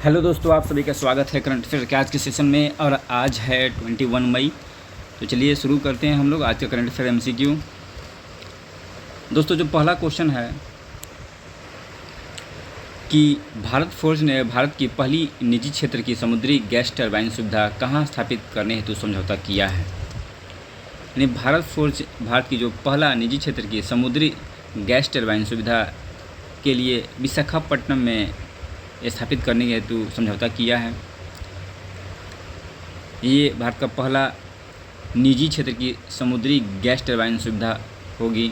Hello दोस्तों, आप सभी का स्वागत है करंट अफेयर के आज के सेशन में। और आज है 21 मई। तो चलिए शुरू करते हैं हम लोग आज का करंट अफेयर एमसीक्यू। दोस्तों, जो पहला क्वेश्चन है कि भारत फोर्ज ने भारत की पहली निजी क्षेत्र की समुद्री गैस टरबाइन सुविधा कहाँ स्थापित करने हेतु समझौता किया है। यानी भारत फोर्ज भारत की जो पहला निजी क्षेत्र की समुद्री गैस टरबाइन सुविधा के लिए विशाखापट्टनम में स्थापित करने के हेतु समझौता किया है। ये भारत का पहला निजी क्षेत्र की समुद्री गैस टरबाइन सुविधा होगी।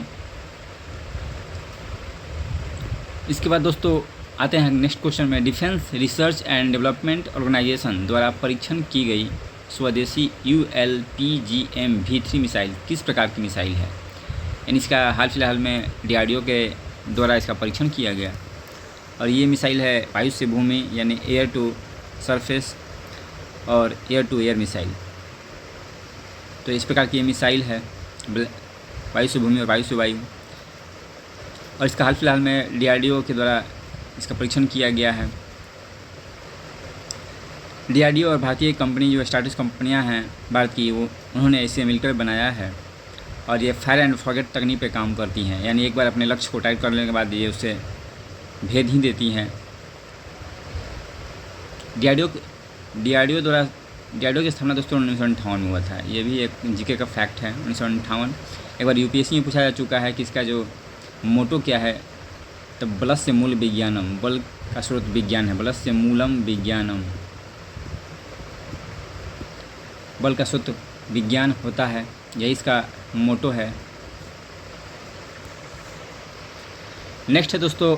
इसके बाद दोस्तों आते हैं नेक्स्ट क्वेश्चन में। Defence research and development organisation द्वारा परीक्षण की गई स्वदेशी ULPGM V3 मिसाइल किस प्रकार की मिसाइल है। यानी इसका हाल फिलहाल में DRDO के द्वारा इसका परीक्षण किया गया और ये मिसाइल है वायु से भूमि यानी एयर टू सरफेस और एयर टू एयर मिसाइल। तो इस प्रकार की ये मिसाइल है, वायु से भूमि और वायु से वायु। और इसका हाल फिलहाल में DRDO के द्वारा इसका परीक्षण किया गया है। DRDO और भारतीय कंपनी जो स्टार्टअप कंपनियां हैं भारत की, वो उन्होंने इसे मिलकर बनाया है और ये फायर एंड फॉरगेट तकनीक पे काम करती हैं। यानी एक बार अपने लक्ष्य को टाइप कर लेने के बाद ये उसे भेद ही देती हैं। DRDO की स्थापना दोस्तों 1958 में हुआ था। ये भी एक जीके का फैक्ट है। 1958 एक बार UPSC में पूछा जा चुका है कि इसका जो मोटो क्या है। तो बलस्य मूल विज्ञानम, बल का स्रोत विज्ञान है। बलस्य मूलम विज्ञानम, बल का स्रोत विज्ञान होता है, यही इसका मोटो है। नेक्स्ट है दोस्तों,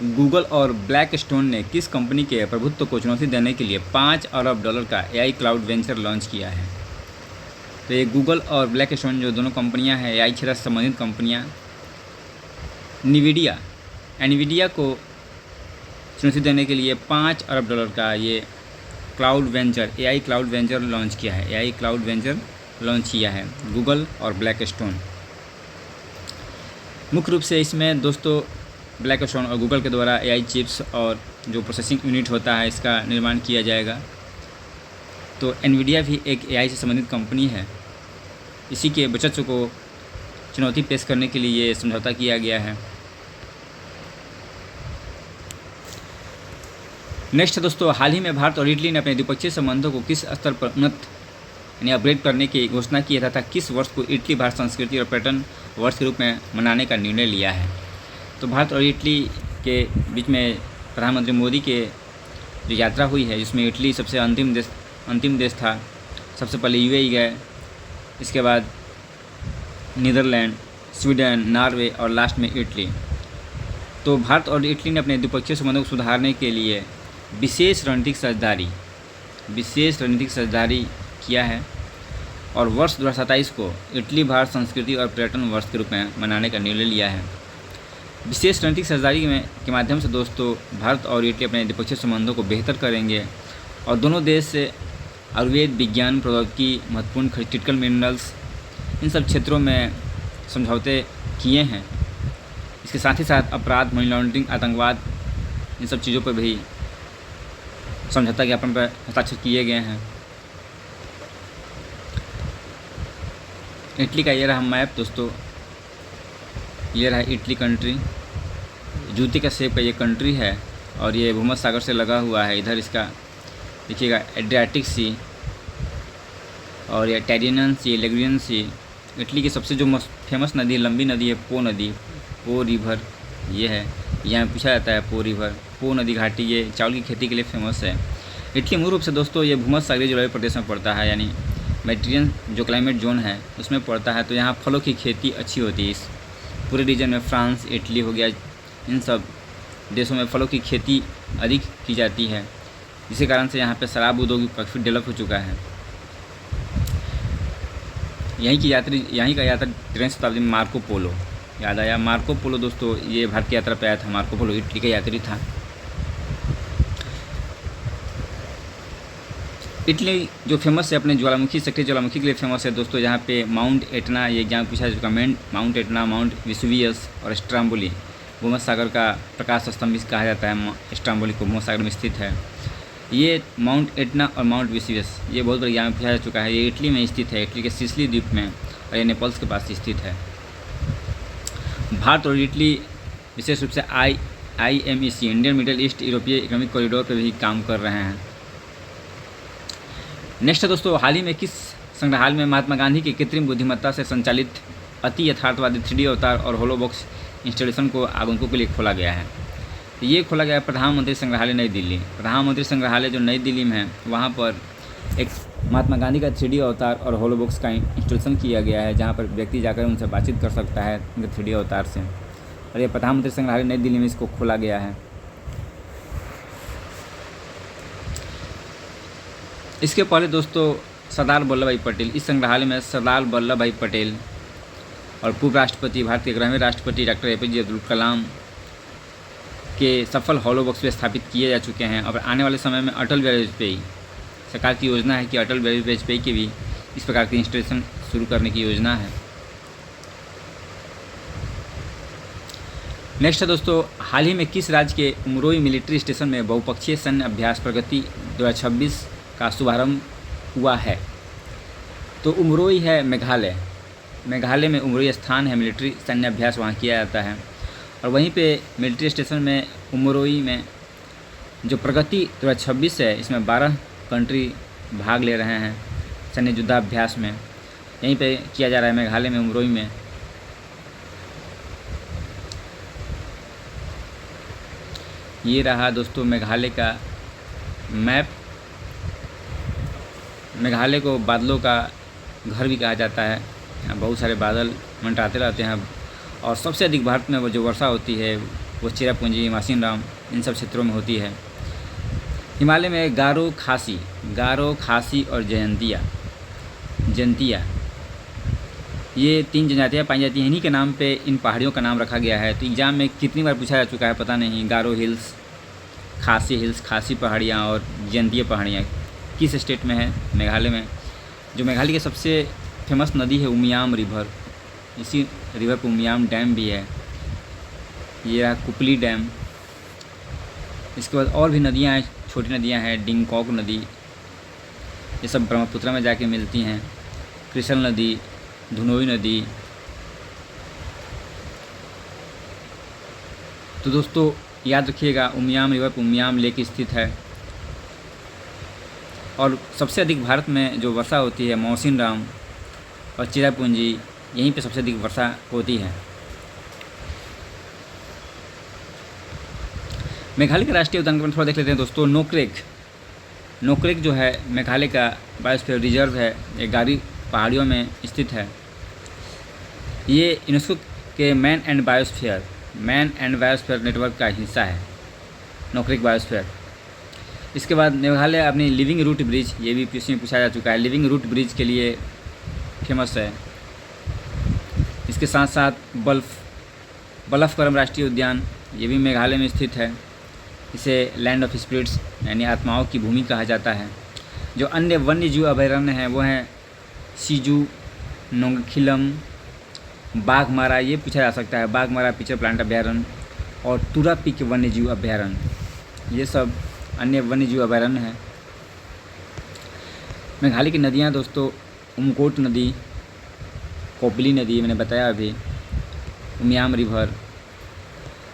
गूगल और ब्लैकस्टोन ने किस कंपनी के प्रभुत्व को चुनौती देने के लिए $5 अरब का AI क्लाउड वेंचर लॉन्च किया है। तो ये गूगल और ब्लैकस्टोन जो दोनों कंपनियां हैं AI क्षेत्र से संबंधित कंपनियां, एनवीडिया को चुनौती देने के लिए $5 अरब का ये cloud venture AI cloud venture launch किया है। AI क्लाउड वेंचर लॉन्च किया है गूगल और ब्लैकस्टोन। मुख्य रूप से इसमें दोस्तों ब्लैकस्टोन और गूगल के द्वारा AI चिप्स और जो प्रोसेसिंग यूनिट होता है इसका निर्माण किया जाएगा। तो एनवीडिया भी एक AI से संबंधित कंपनी है। इसी के बचत को चुनौती पेश करने के लिए ये समझौता किया गया है। नेक्स्ट दोस्तों, हाल ही में भारत और इटली ने अपने द्विपक्षीय संबंधों को किस स्तर पर उन्नत यानी अपग्रेड करने की घोषणा की है तथा किस वर्ष को इटली भारत संस्कृति और पर्यटन वर्ष के रूप में मनाने का निर्णय लिया है। तो भारत और इटली के बीच में प्रधानमंत्री मोदी के जो यात्रा हुई है, जिसमें इटली सबसे अंतिम देश था। सबसे पहले UAE गए, इसके बाद नीदरलैंड, स्वीडन, नॉर्वे और लास्ट में इटली। तो भारत और इटली ने अपने द्विपक्षीय संबंधों को सुधारने के लिए विशेष रणनीतिक साझेदारी किया है और वर्ष 2027 को इटली भारत संस्कृति और पर्यटन वर्ष के रूप में मनाने का निर्णय लिया है। विशेष रणनीतिक साझेदारी के माध्यम से दोस्तों भारत और इटली अपने द्विपक्षीय संबंधों को बेहतर करेंगे और दोनों देश से आयुर्वेद, विज्ञान, प्रौद्योगिकी, महत्वपूर्ण क्रिटिकल मिनरल्स, इन सब क्षेत्रों में समझौते किए हैं। इसके साथ ही साथ अपराध, मनी लॉन्ड्रिंग, आतंकवाद, इन सब चीज़ों पर भी समझौता ज्ञापन पर हस्ताक्षर किए गए हैं। इटली का ये रहा मैप दोस्तों, ये रहा इटली कंट्री। जूते का शेप का ये कंट्री है और ये भूमध्य सागर से लगा हुआ है। इधर इसका देखिएगा एड्रियाटिक सी और ये टेरियन सी, लेग्रियन सी। इटली की सबसे जो फेमस नदी, लंबी नदी है पो रिवर, ये है। यहाँ पूछा जाता है पो रिवर, पो नदी घाटी, ये चावल की खेती के लिए फेमस है। इटली मूल रूप से दोस्तों ये भूमध्य सागरीय जलवायु प्रदेश में पड़ता है, यानी मेडिटेरियन जो क्लाइमेट जोन है उसमें पड़ता है। तो यहाँ फलों की खेती अच्छी होती है। इस पूरे रीजन में फ्रांस, इटली हो गया, इन सब देशों में फलों की खेती अधिक की जाती है, जिसके कारण से यहाँ पे शराब उद्योग काफ़ी डेवलप हो चुका है। यहीं का यात्री 13वीं शताब्दी में मार्को पोलो, याद आया मार्को पोलो दोस्तों, ये भारत की यात्रा पे आया था। मार्को पोलो इटली का यात्री था। इटली जो फेमस है अपने ज्वालामुखी, सक्रिय ज्वालामुखी के लिए फेमस है दोस्तों। यहाँ पे माउंट एटना, ये एग्जाम पूछा चुका, माउंट एटना, माउंट वेसुवियस और स्ट्राम्बोली भूमध्य सागर का प्रकाश स्तंभ भी कहा जाता है। स्ट्राम्बोली को भूमध्य सागर में स्थित है। ये माउंट एटना और माउंट वेसुवियस ये बहुत बार एग्जाम में पूछा जा चुका है। ये इटली में स्थित है, इटली के सिसिली द्वीप में, और ये नेपल्स के पास स्थित है। भारत और इटली विशेष रूप से IMEC इंडियन मिडिल ईस्ट यूरोपीय इकोनॉमिक कॉरिडोर पर भी काम कर रहे हैं। नेक्स्ट है दोस्तों, हाल ही में किस संग्रहालय में महात्मा गांधी की कृत्रिम बुद्धिमत्ता से संचालित अति यथार्थवादी 3D अवतार और होलोबॉक्स इंस्टॉलेशन को आगंतुकों के लिए खोला गया है? ये खोला गया है प्रधानमंत्री संग्रहालय नई दिल्ली। प्रधानमंत्री संग्रहालय जो नई दिल्ली में है, वहाँ पर एक महात्मा गांधी का 3D अवतार और होलोबॉक्स का इंस्टॉलेशन किया गया है, जहाँ पर व्यक्ति जाकर उनसे बातचीत कर सकता है उनके 3D अवतार से। और ये प्रधानमंत्री संग्रहालय नई दिल्ली में इसको खोला गया है। इसके पहले दोस्तों सरदार वल्लभ भाई पटेल, इस संग्रहालय में सरदार वल्लभ भाई पटेल और पूर्व राष्ट्रपति, भारत के 11वें राष्ट्रपति डॉक्टर APJ अब्दुल कलाम के सफल होलोबॉक्स भी स्थापित किए जा चुके हैं। और आने वाले समय में अटल बिहारी वाजपेयी, सरकार की योजना है कि अटल बिहारी वाजपेयी की भी इस प्रकार की इंस्टॉलेशन शुरू करने की योजना है। नेक्स्ट है दोस्तों, हाल ही में किस राज्य के उमरोई मिलिट्री स्टेशन में बहुपक्षीय सैन्य अभ्यास प्रगति 2026 का शुभारंभ हुआ है? तो उमरोई है मेघालय। मेघालय में उमरोई स्थान है, मिलिट्री सैन्य अभ्यास वहाँ किया जाता है। और वहीं पे मिलिट्री स्टेशन में उमरोई में जो प्रगति 2026 है, इसमें 12 कंट्री भाग ले रहे हैं सैन्य युद्धाभ्यास में। यहीं पे किया जा रहा है मेघालय में, उमरोई में। ये रहा दोस्तों मेघालय का मैप। मेघालय को बादलों का घर भी कहा जाता है, यहाँ बहुत सारे बादल मंडराते रहते हैं। और सबसे अधिक भारत में वो जो वर्षा होती है वो चेरापूंजी, मासिनराम, इन सब क्षेत्रों में होती है। हिमालय में गारो, खासी और जयंतिया ये 3 जनजातियाँ पाई जाती हैं। इन्हीं के नाम पे इन पहाड़ियों का नाम रखा गया है। तो एग्ज़ाम में कितनी बार पूछा जा चुका है पता नहीं। गारो हिल्स, खासी पहाड़ियाँ और जयंतिया पहाड़ियाँ किस स्टेट में है? मेघालय में। जो मेघालय की सबसे फेमस नदी है उमियाम रिवर, इसी रिवर पर उमियाम डैम भी है। ये रहा कुपली डैम। इसके बाद और भी नदियाँ हैं, छोटी नदियाँ हैं, डिंगकॉक नदी, ये सब ब्रह्मपुत्र में जाके मिलती हैं। कृष्ण नदी, धुनोई नदी। तो दोस्तों याद रखिएगा, उमियाम रिवर पर उमियाम लेक स्थित है। और सबसे अधिक भारत में जो वर्षा होती है मौसिनराम और चेरापूंजी, यहीं पे सबसे अधिक वर्षा होती है। मेघालय के राष्ट्रीय उद्यान पर थोड़ा देख लेते हैं दोस्तों। नोकरेक जो है मेघालय का बायोस्फीयर रिजर्व है, ये गारी पहाड़ियों में स्थित है। ये यूनेस्को के मैन एंड बायोस्फीयर नेटवर्क का हिस्सा है, नोकरेक बायोस्फीयर। इसके बाद मेघालय अपनी लिविंग रूट ब्रिज, ये भी पीछे में पूछा जा चुका है, लिविंग रूट ब्रिज के लिए फेमस है। इसके साथ साथ बलफकरम राष्ट्रीय उद्यान, ये भी मेघालय में स्थित है। इसे लैंड ऑफ स्पिरिट्स यानी आत्माओं की भूमि कहा जाता है। जो अन्य वन्य जीव अभयारण्य हैं वो हैं सीजू, नोंगखिलम, बाघमारा, ये पूछा जा सकता है, बाघमारा पिक्चर प्लांट अभयारण्य, और तुरा पीक वन्य जीव अभयारण्य, ये सब अन्य वन्य जीव अभयारण्य हैं। मेघालय की नदियाँ दोस्तों, उमकोट नदी, कोपली नदी मैंने बताया अभी, उमियाम रिवर।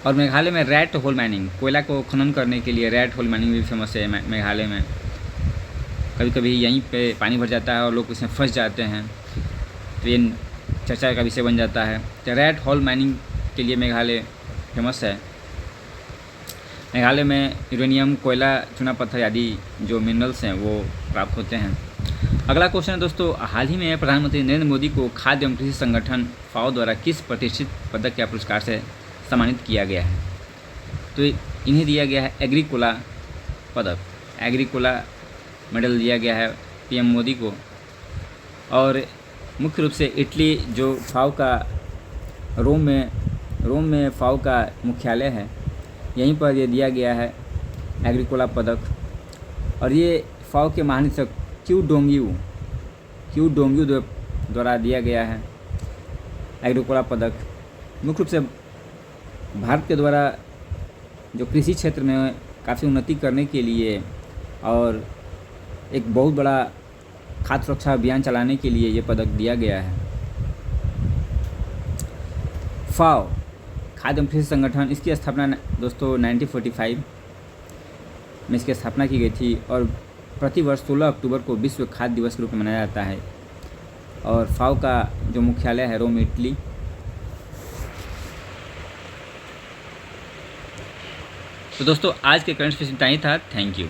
और मेघालय में रैट होल माइनिंग, कोयला को खनन करने के लिए रैट होल माइनिंग भी फेमस है मेघालय में। कभी कभी यहीं पे पानी भर जाता है और लोग इसमें फंस जाते हैं, तो ये चर्चा का विषय बन जाता है। तो रैट होल माइनिंग के लिए मेघालय फेमस है। मेघालय में यूरेनियम, कोयला, चूना पत्थर आदि जो मिनरल्स हैं वो प्राप्त होते हैं। अगला क्वेश्चन है दोस्तों, हाल ही में प्रधानमंत्री नरेंद्र मोदी को खाद्य एवं कृषि संगठन फाओ द्वारा किस प्रतिष्ठित पदक या पुरस्कार से सम्मानित किया गया है? तो इन्हें दिया गया है एग्रीकोला पदक, एग्रीकोला मेडल दिया गया है PM मोदी को। और मुख्य रूप से इटली जो फाओ का रोम में फाओ का मुख्यालय है, यहीं पर ये दिया गया है एग्रीकोला पदक। और ये फाओ के महानिदेशक क्यू डोंग्यू द्वारा दिया गया है एग्रीकोला पदक। मुख्य रूप से भारत के द्वारा जो कृषि क्षेत्र में काफ़ी उन्नति करने के लिए और एक बहुत बड़ा खाद्य सुरक्षा अभियान चलाने के लिए ये पदक दिया गया है। फाओ खाद्य एवं कृषि संगठन, इसकी स्थापना दोस्तों 1945 में इसकी स्थापना की गई थी और प्रतिवर्ष 16 अक्टूबर को विश्व खाद्य दिवस के रूप में मनाया जाता है। और फाओ का जो मुख्यालय है रोम, इटली। तो दोस्तों आज के करंट अफेयर्स इतना ही था। Thank you.